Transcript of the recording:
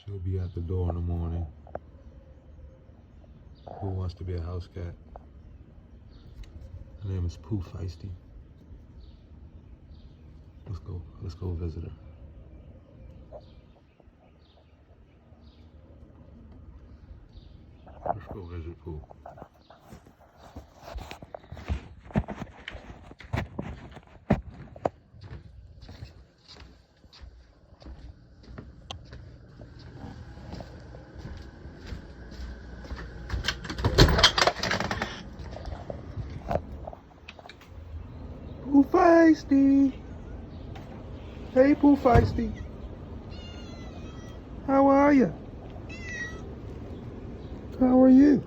She'll be at the door in the morning. Who wants to be a house cat? Her name is Pooh Fiesty. Let's go visit her. Let's go visit Pooh. Pooh Fiesty! Hey Pooh Fiesty! How are you? How are you?